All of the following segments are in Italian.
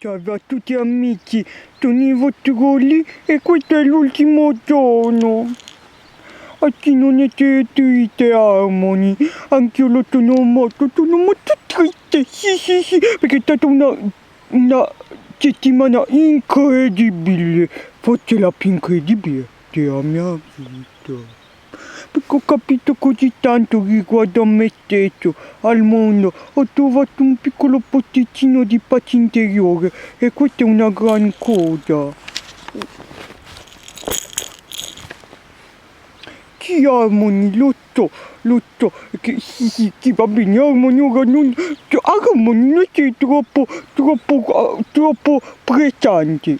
Salve a tutti amici, sono i Votrolli e questo è l'ultimo giorno. Oggi non essere triste Harmony, anch'io lo sono molto triste, sì, perché è stata una settimana incredibile, forse la più incredibile della mia vita. Perché ho capito così tanto riguardo a me stesso, al mondo, ho trovato un piccolo posticino di pace interiore e questa è una gran cosa. Sì Harmony, lo so, che sì, va bene Harmony, ora non... Harmony non sei troppo pressante.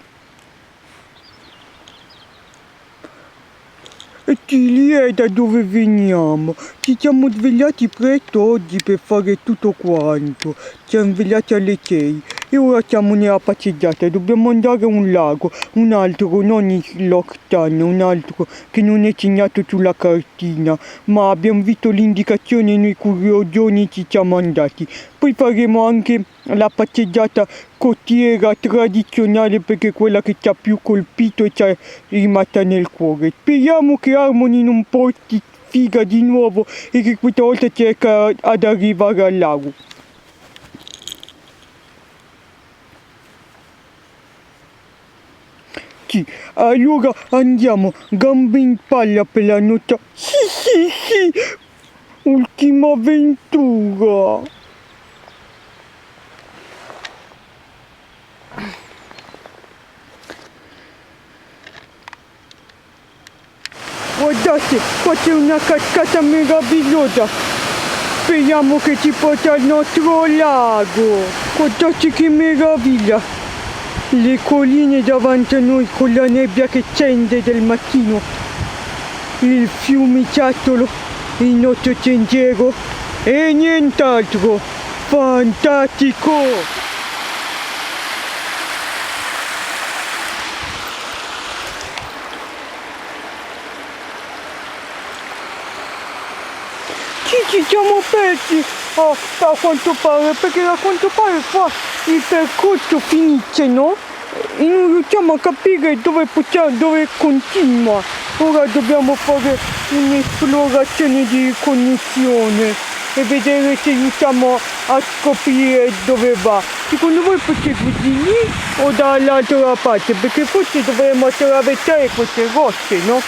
E lì è da dove veniamo. Ci siamo svegliati presto oggi per fare tutto quanto. Ci siamo svegliati alle 6 e ora siamo nella passeggiata. Dobbiamo andare a un lago, un altro, non il Lockdown, un altro che non è segnato sulla cartina, ma abbiamo visto l'indicazione e noi curiosoni ci siamo andati. Poi faremo anche la passeggiata costiera tradizionale perché è quella che ci ha più colpito e ci è rimasta nel cuore. Speriamo che Harmony non porti figa di nuovo e che questa volta cerca ad arrivare al lago. Sì, allora andiamo, gambe in palla per la notte. Sì, ultima avventura. Guardate, qua c'è una cascata meravigliosa. Speriamo che ci porta al nostro lago. Guardate che meraviglia. Le colline davanti a noi con la nebbia che scende del mattino. Il fiumiciattolo, il nostro sentiero e nient'altro. Fantastico! Ci siamo persi a quanto pare, perché a quanto pare qua il percorso finisce, no? E non riusciamo a capire dove continua. Ora dobbiamo fare un'esplorazione di cognizione e vedere se riusciamo a scoprire dove va. Secondo voi prosegue di lì o dall'altra parte? Perché forse dovremmo attraversare queste rocce, no?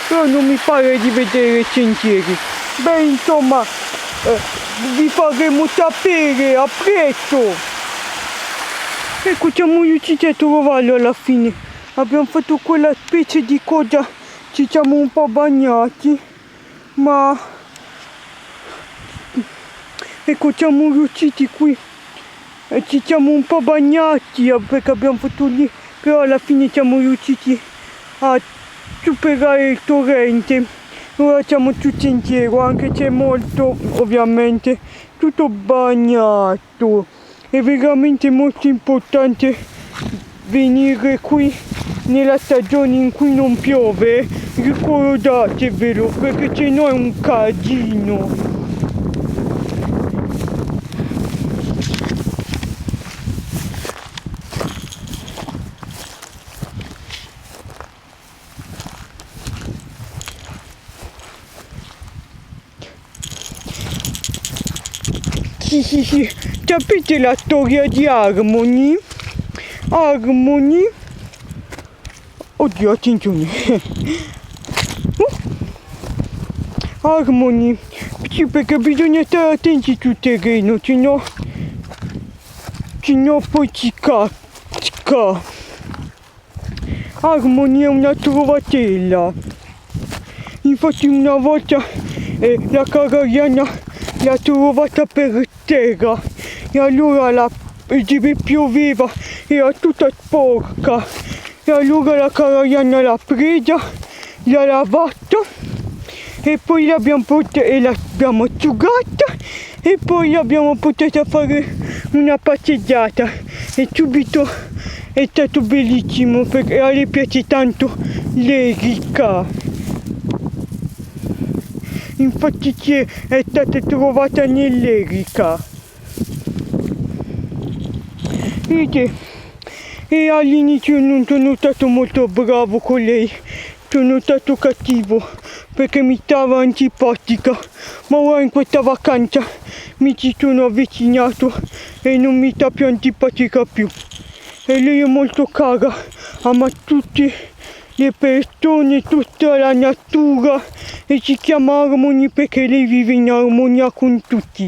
Però non mi pare di vedere sentieri. Beh, insomma, vi faremo sapere a presto. Ecco, siamo riusciti a trovarlo alla fine. Abbiamo fatto quella specie di cosa, ci siamo un po' bagnati, ma ecco, siamo riusciti qui. Ci siamo un po' bagnati perché abbiamo fatto lì, però alla fine siamo riusciti a superare il torrente. Ora siamo sul sentiero, anche se è molto, ovviamente, tutto bagnato. È veramente molto importante venire qui nella stagione in cui non piove, ricordatevelo, perché se no è un casino. Sì, sapete la storia di Harmony? Harmony? Oddio, attenzione. Harmony, sì, perché bisogna stare attenti sul terreno, sennò poi ci casca. Harmony è una trovatella. Infatti una volta la Cagariana l'ha trovata per terra e allora dove pioveva era tutta sporca e allora la Cagariana l'ha presa, l'ha lavata e poi l'abbiamo asciugata e poi l'abbiamo portata a fare una passeggiata e subito è stato bellissimo perché a lei piace tanto l'erica. Infatti è stata trovata nell'erica. Vedete, e all'inizio non sono stato molto bravo con lei, sono stato cattivo perché mi stava antipatica, ma ora in questa vacanza mi ci sono avvicinato e non mi sta più antipatica più. E lei è molto cara, ama tutte le persone, tutta la natura e si chiama Harmony perché lei vive in armonia con tutti.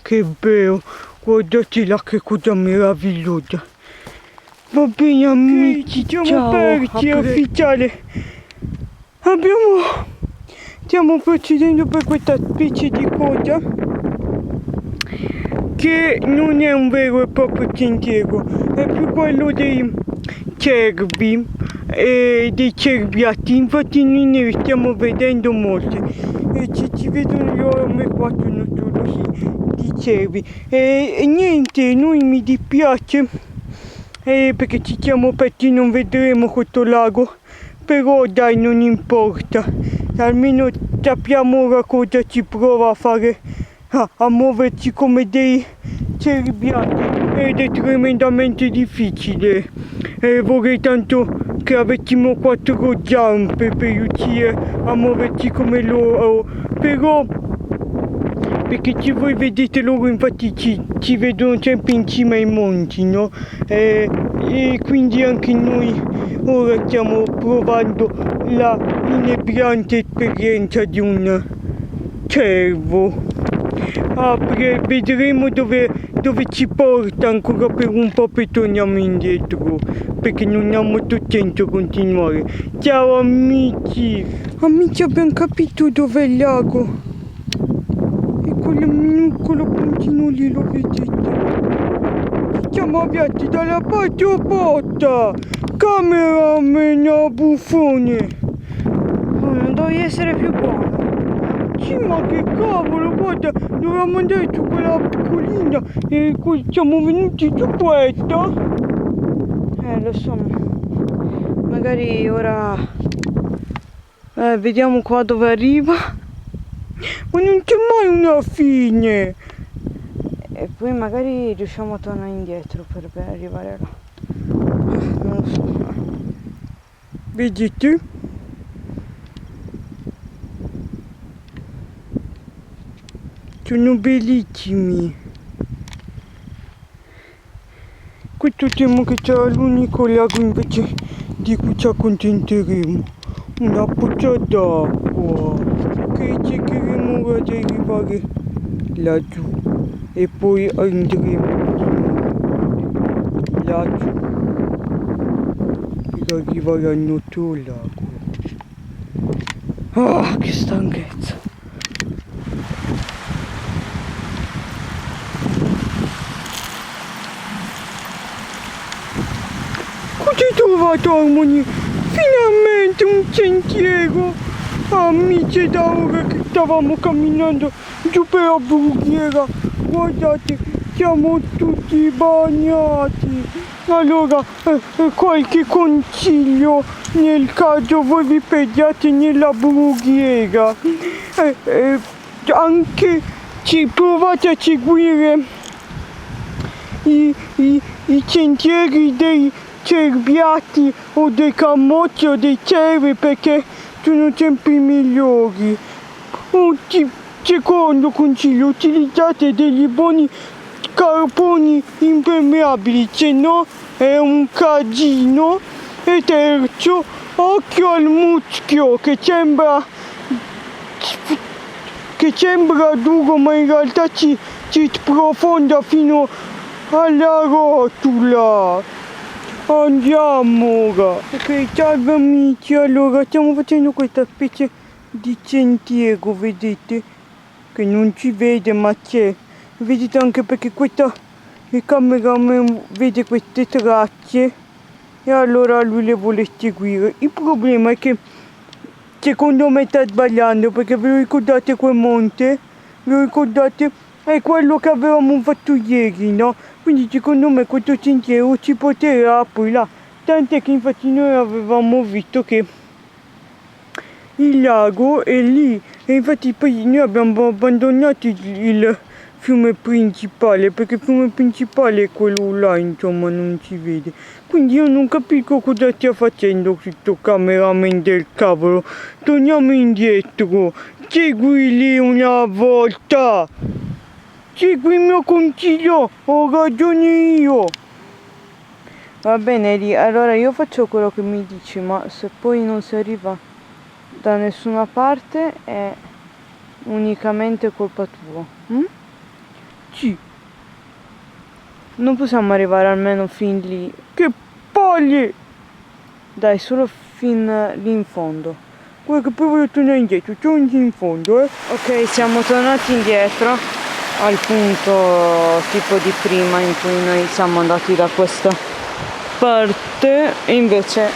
Che bello, guardate là che cosa meravigliosa. Va bene amici, siamo aperti, è ufficiale. Stiamo procedendo per questa specie di cosa che non è un vero e proprio sentiero, è più quello dei cervi e dei cerbiati. Infatti noi ne stiamo vedendo molti e ci vedono loro, me qua sono solo di cervi e niente, noi mi dispiace perché ci siamo aperti, non vedremo questo lago, però dai, non importa, almeno sappiamo ora cosa ci prova a fare, a muoverci come dei cerbiati ed è tremendamente difficile. Vorrei tanto che avessimo 4 zampe per riuscire a muoverci come loro, però perché se voi vedete loro infatti ci vedono sempre in cima ai monti, no? E quindi anche noi ora stiamo provando la inebriante esperienza di un cervo. Vedremo dove ci porta ancora per un po', poi torniamo indietro perché non ha molto senso continuare. Ciao amici! Amici, abbiamo capito dov'è il lago. Quel minuscolo puntino lì, lo vedete? Ci siamo avviati dalla parte opposta! Cameraman buffone! Non dovevi essere più buono. Sì, ma che cavolo, guarda, dovevamo andare su quella piccolina e siamo venuti su questa. Lo so. Magari ora... vediamo qua dove arriva. Ma non c'è mai una fine! E poi magari riusciamo a tornare indietro per arrivare là. Non lo so. Vedete? Sono bellissimi. Questo temo che sarà l'unico lago invece di cui ci accontenteremo. Una pozza d'acqua che cercheremo ora di arrivare laggiù e poi andremo laggiù per arrivare al nostro lago. Ah, che stanchezza. Cosa hai trovato, Harmony? Finalmente un sentiero! Amici, da ora che stavamo camminando giù per la brughiera, guardate, siamo tutti bagnati. Allora, qualche consiglio nel caso voi vi perdiate nella brughiera. Anche provate a seguire i sentieri dei cerbiati o dei camosci o dei cervi perché sono sempre i migliori. Secondo consiglio, utilizzate degli buoni scarponi impermeabili, se no è un casino. E terzo, occhio al muschio che sembra duro ma in realtà ci sprofonda fino alla rotula. Andiamo ora. Ok, salve amici, allora stiamo facendo questa specie di sentiero, vedete? Che non ci vede ma c'è. Vedete anche perché questa cameraman vede queste tracce e allora lui le vuole seguire. Il problema è che secondo me sta sbagliando perché ve lo ricordate quel monte? Ve lo ricordate? È quello che avevamo fatto ieri, no? Quindi secondo me questo sentiero ci porterà poi là. Tant'è che infatti noi avevamo visto che il lago è lì e infatti poi noi abbiamo abbandonato il fiume principale perché il fiume principale è quello là, insomma, non si vede. Quindi io non capisco cosa stia facendo questo cameraman del cavolo. Torniamo indietro. Seguili una volta. Segui il mio consiglio, ho ragione io. Va bene, Ri, allora io faccio quello che mi dici, ma se poi non si arriva da nessuna parte è unicamente colpa tua. Sì, Non possiamo arrivare almeno fin lì. che palle. Dai, solo fin lì in fondo. Guarda che poi voglio tornare indietro, torni in fondo, Ok, siamo tornati indietro al punto tipo di prima in cui noi siamo andati da questa parte e invece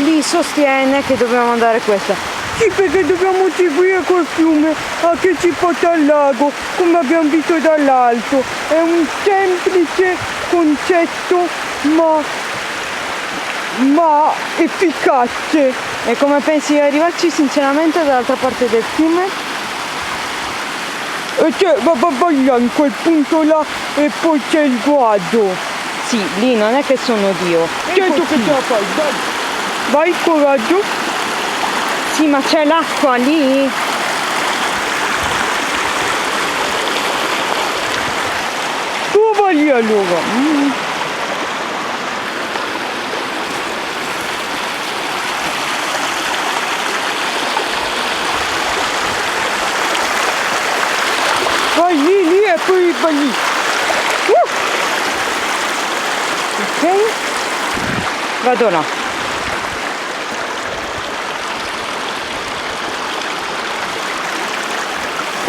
lì sostiene che dobbiamo andare questa. Sì, perché dobbiamo seguire quel fiume che ci porta al lago, come abbiamo visto dall'alto. È un semplice concetto, ma efficace. E come pensi di arrivarci sinceramente dall'altra parte del fiume? E c'è, vai là, in quel punto là, e poi c'è il guado. Sì, lì non è che sono Dio. Certo che ce la fai, dai. Vai, coraggio. Sì, ma c'è l'acqua lì. Tu vai lì allora. Vai lì e poi vai lì. Ok? Vado là.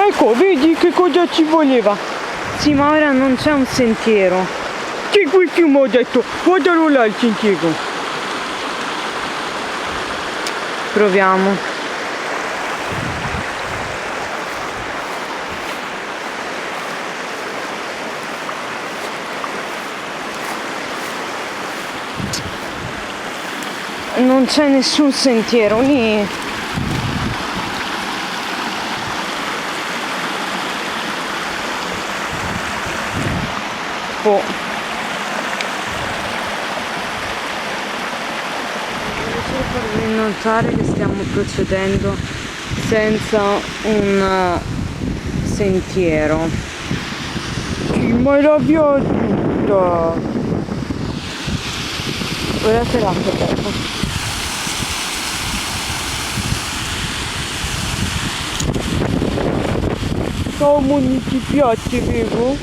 Ecco, vedi che cosa ci voleva. Sì, ma ora non c'è un sentiero. Segui il fiume, ho detto. Guardalo là il sentiero. Proviamo. Non c'è nessun sentiero lì. Boh. Voglio farvi notare che stiamo procedendo senza un sentiero. Ma la via tutta. Guardate là che bello. Ciao Moni, ti piace, vero?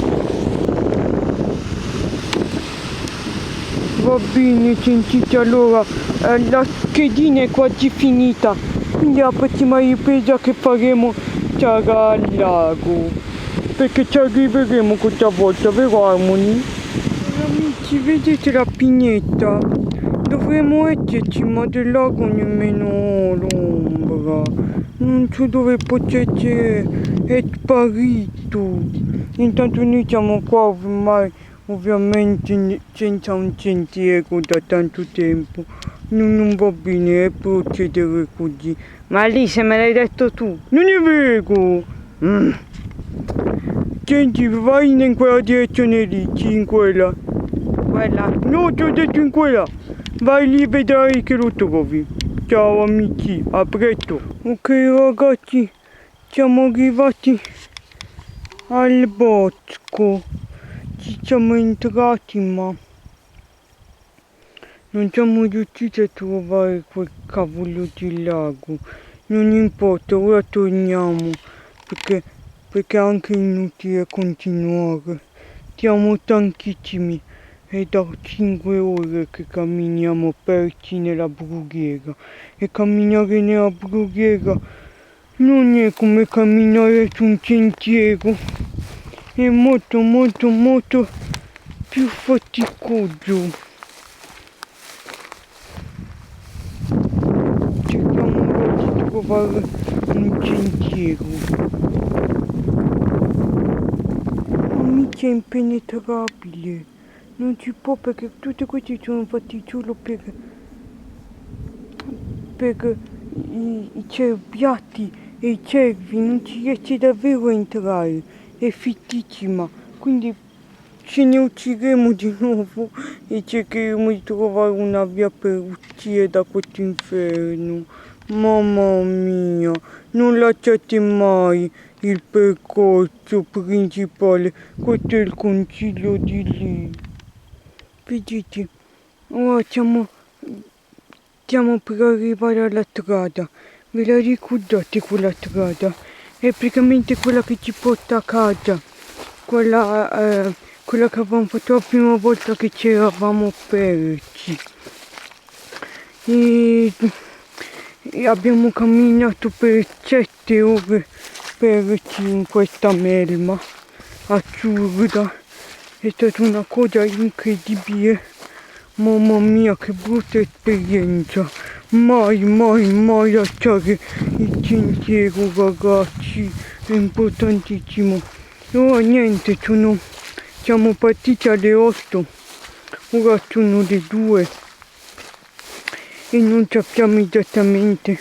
Va bene, sentite, allora la schedina è quasi finita, quindi la prossima ripresa che faremo sarà al lago, perché ci arriveremo questa volta, vero Harmony? Amici, vedete la pineta? Dovremmo esserci, ma del lago nemmeno l'ombra. Non so dove potesse, è sparito. Intanto noi siamo qua ormai, ovviamente senza un sentiero da tanto tempo. Non va bene procedere così. Ma lì se me l'hai detto tu. Non è vero! Senti, vai in quella direzione lì, sì, in quella. Quella. No, ti ho detto in quella. Vai lì e vedrai che lo trovi. Ciao amici, a presto. Ok ragazzi, siamo arrivati al bosco. Ci siamo entrati ma non siamo riusciti a trovare quel cavolo di lago. Non importa, ora torniamo perché è anche inutile continuare. Siamo stanchissimi. È da 5 ore che camminiamo persi nella brughiera e camminare nella brughiera non è come camminare su un sentiero, è molto più faticoso. Cerchiamo ora di trovare un sentiero. Amici, è impenetrabile. Non si può perché tutti questi sono fatti solo per i cerbiatti e i cervi, non ci riesce davvero a entrare, è fittissima, quindi ce ne uccideremo di nuovo e cercheremo di trovare una via per uscire da questo inferno. Mamma mia, non lasciate mai il percorso principale, questo è il consiglio di lì. Vedete, ora stiamo per arrivare alla strada, ve la ricordate quella strada? È praticamente quella che ci porta a casa, quella che avevamo fatto la prima volta che ci eravamo persi. E abbiamo camminato per 7 ore persi in questa melma assurda. È stata una cosa incredibile. Mamma mia, che brutta esperienza. Mai lasciare il sentiero, ragazzi. È importantissimo. E ora niente, siamo partiti alle 8. Ora sono le 2. E non sappiamo esattamente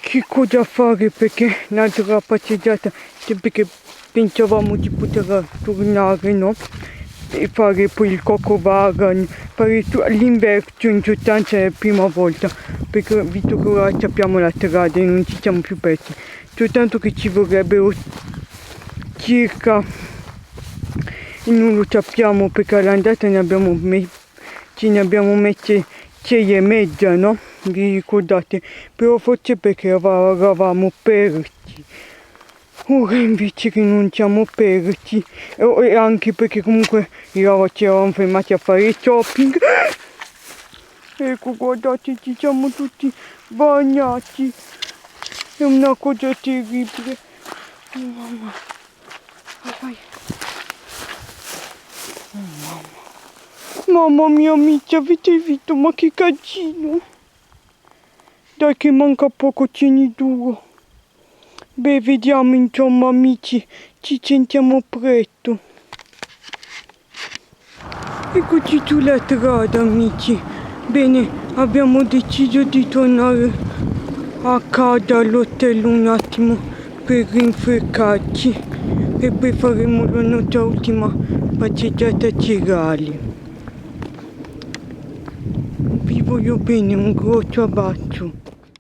che cosa fare, perché l'altra passeggiata, perché pensavamo di poter tornare, no? E fare poi il Cocovagan, fare l'inverso in sostanza è la prima volta, perché visto che ora sappiamo la strada e non ci siamo più persi, soltanto che ci vorrebbero circa, non lo sappiamo perché all'andata ce ne abbiamo messe 6:30, no? Vi ricordate? Però forse perché eravamo persi. Ora invece che non siamo persi, e anche perché comunque ci eravamo fermati a fare shopping. Ecco, guardate, ci siamo tutti bagnati. È una cosa terribile. Oh, mamma. Vai. Oh, mamma. Mamma mia, amici, avete visto? Ma che casino. Dai che manca poco, tieni duro. Beh, vediamo insomma, amici, ci sentiamo presto. Eccoci sulla strada, amici. Bene, abbiamo deciso di tornare a casa all'hotel un attimo per rinfrescarci e poi faremo la nostra ultima passeggiata serale. Vi voglio bene, un grosso abbraccio.